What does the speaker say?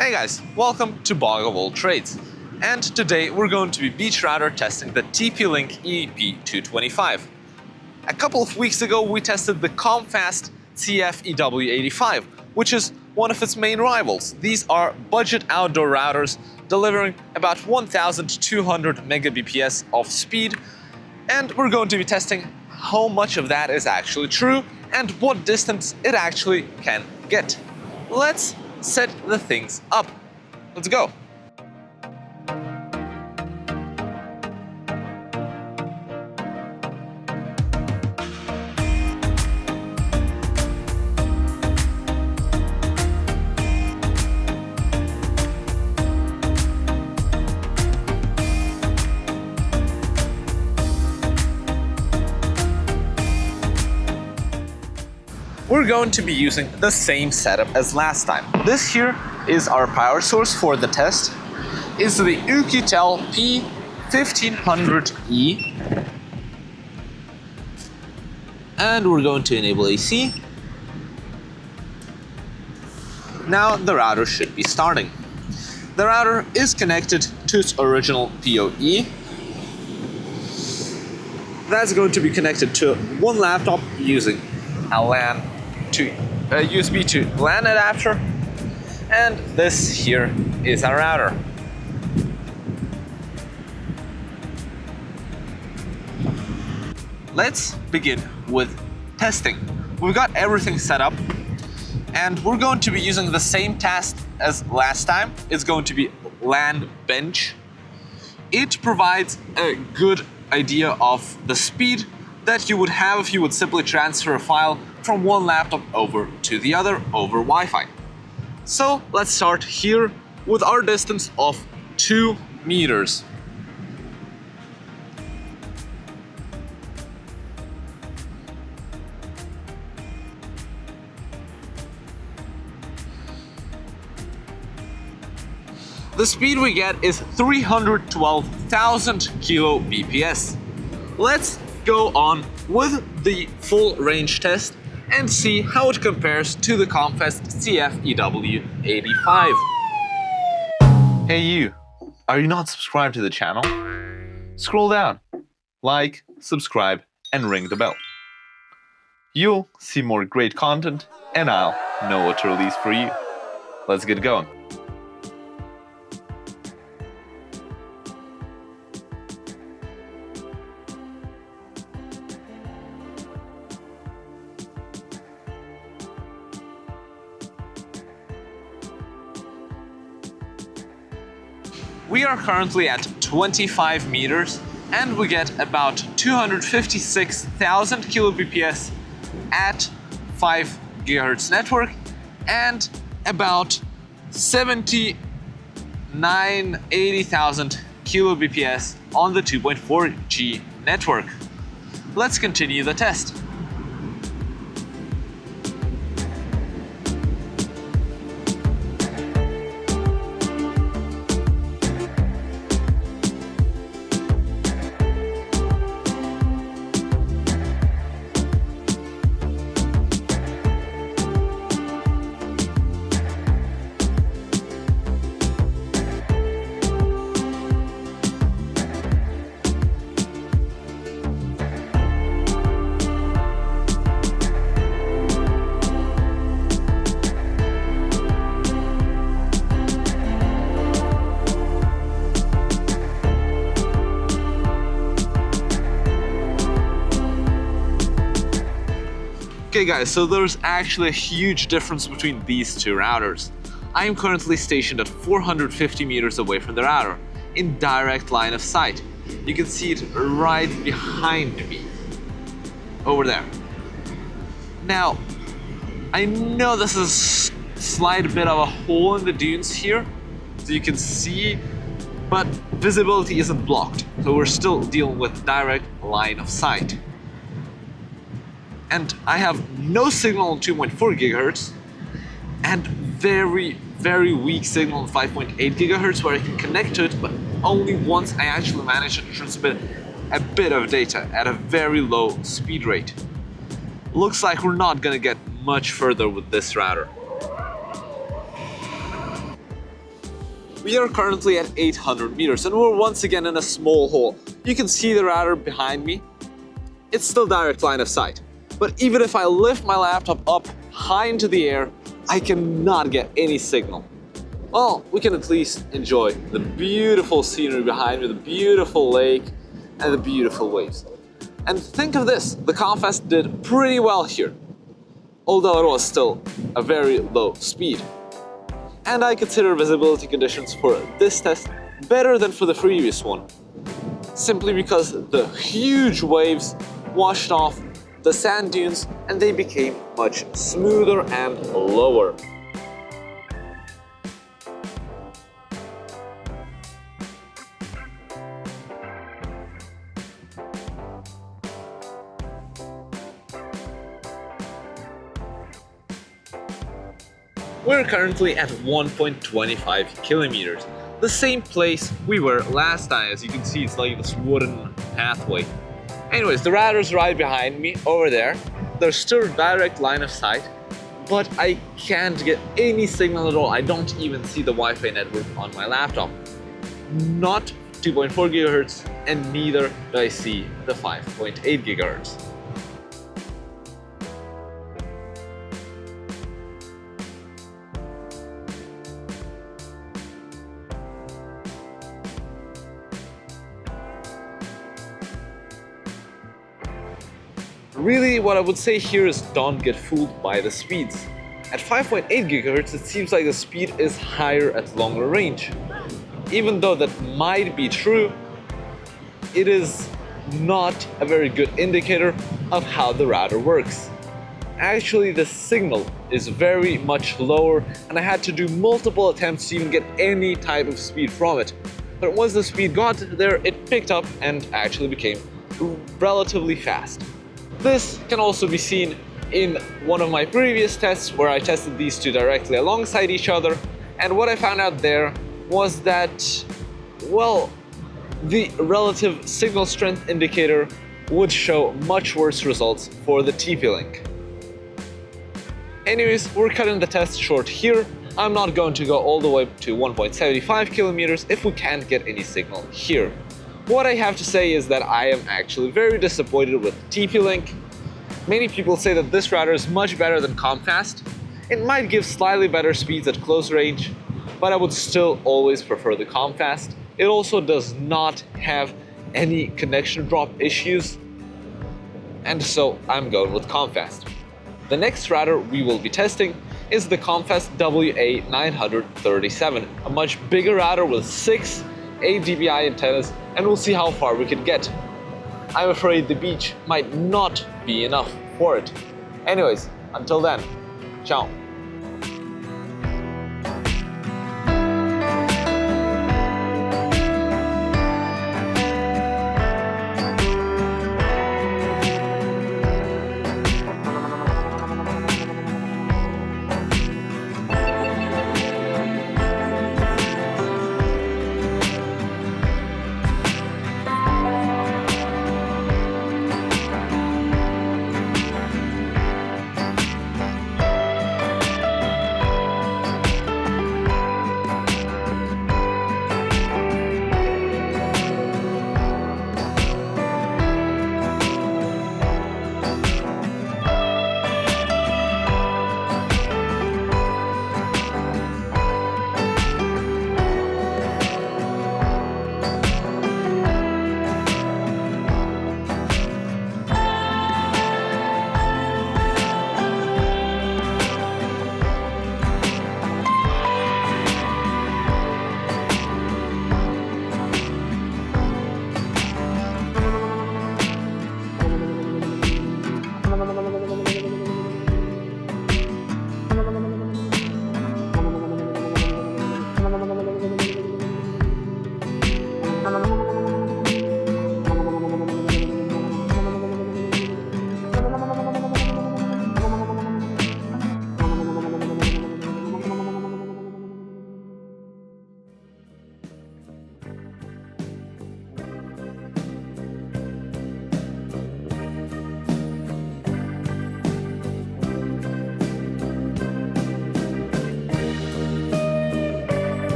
Hey guys, welcome to Bog of All Trades. And today we're going to be beach router testing the TP-Link EAP225. A couple of weeks ago we tested the Comfast CF-EW85, which is one of its main rivals. These are budget outdoor routers delivering about 1200 Mbps of speed, and we're going to be testing how much of that is actually true and what distance it actually can get. Let's set the things up. Let's go. We're going to be using the same setup as last time. This here is our power source for the test. It's the Ukitel P1500E. And we're going to enable AC. Now the router should be starting. The router is connected to its original PoE. That's going to be connected to one laptop using a LAN to USB to LAN adapter, and this here is our router. Let's begin with testing. We've got everything set up, and we're going to be using the same task as last time. It's going to be LAN bench. It provides a good idea of the speed that you would have if you would simply transfer a file from one laptop over to the other over Wi-Fi. So let's start here with our distance of 2 meters. The speed we get is 312,000 kbps. Let's go on with the full range test and see how it compares to the Comfast CF-EW85. Hey you, are you not subscribed to the channel? Scroll down, like, subscribe, and ring the bell. You'll see more great content, and I'll know what to release for you. Let's get going. We are currently at 25 meters and we get about 256,000 kbps at 5 GHz network and about 80,000 kbps on the 2.4G network. Let's continue the test. Okay guys, so there's actually a huge difference between these two routers. I am currently stationed at 450 meters away from the router, in direct line of sight. You can see it right behind me, over there. Now, I know this is a slight bit of a hole in the dunes here, so you can see, but visibility isn't blocked, so we're still dealing with direct line of sight. And I have no signal on 2.4 GHz and very weak signal on 5.8 GHz where I can connect to it, but only once I actually manage to transmit a bit of data at a very low speed rate. Looks like we're not gonna get much further with this router. We are currently at 800 meters and we're once again in a small hole. You can see the radar behind me. It's still direct line of sight. But even if I lift my laptop up high into the air, I cannot get any signal. Well, we can at least enjoy the beautiful scenery behind me, the beautiful lake, and the beautiful waves. And think of this, the Comfast did pretty well here, although it was still a very low speed. And I consider visibility conditions for this test better than for the previous one, simply because the huge waves washed off the sand dunes and they became much smoother and lower. We're currently at 1.25 kilometers, the same place we were last time. As you can see, it's like this wooden pathway. Anyways, the radar's right behind me over there. There's still direct line of sight, but I can't get any signal at all. I don't even see the Wi-Fi network on my laptop. Not 2.4 gigahertz, and neither do I see the 5.8 gigahertz. Really, what I would say here is don't get fooled by the speeds. At 5.8 gigahertz, it seems like the speed is higher at longer range. Even though that might be true, it is not a very good indicator of how the radar works. Actually, the signal is very much lower, and I had to do multiple attempts to even get any type of speed from it. But once the speed got there, it picked up and actually became relatively fast. This can also be seen in one of my previous tests where I tested these two directly alongside each other, and what I found out there was that, well, the relative signal strength indicator would show much worse results for the TP-Link. Anyways, we're cutting the test short here. I'm not going to go all the way to 1.75 kilometers if we can't get any signal here. What I have to say is that I am actually very disappointed with TP-Link. Many people say that this radar is much better than Comfast. It might give slightly better speeds at close range, but I would still always prefer the Comfast. It also does not have any connection drop issues, and so I'm going with Comfast. The next radar we will be testing is the Comfast WA-937, a much bigger radar with 6 8 dBi antennas, and we'll see how far we can get. I'm afraid the beach might not be enough for it. Anyways, until then, ciao.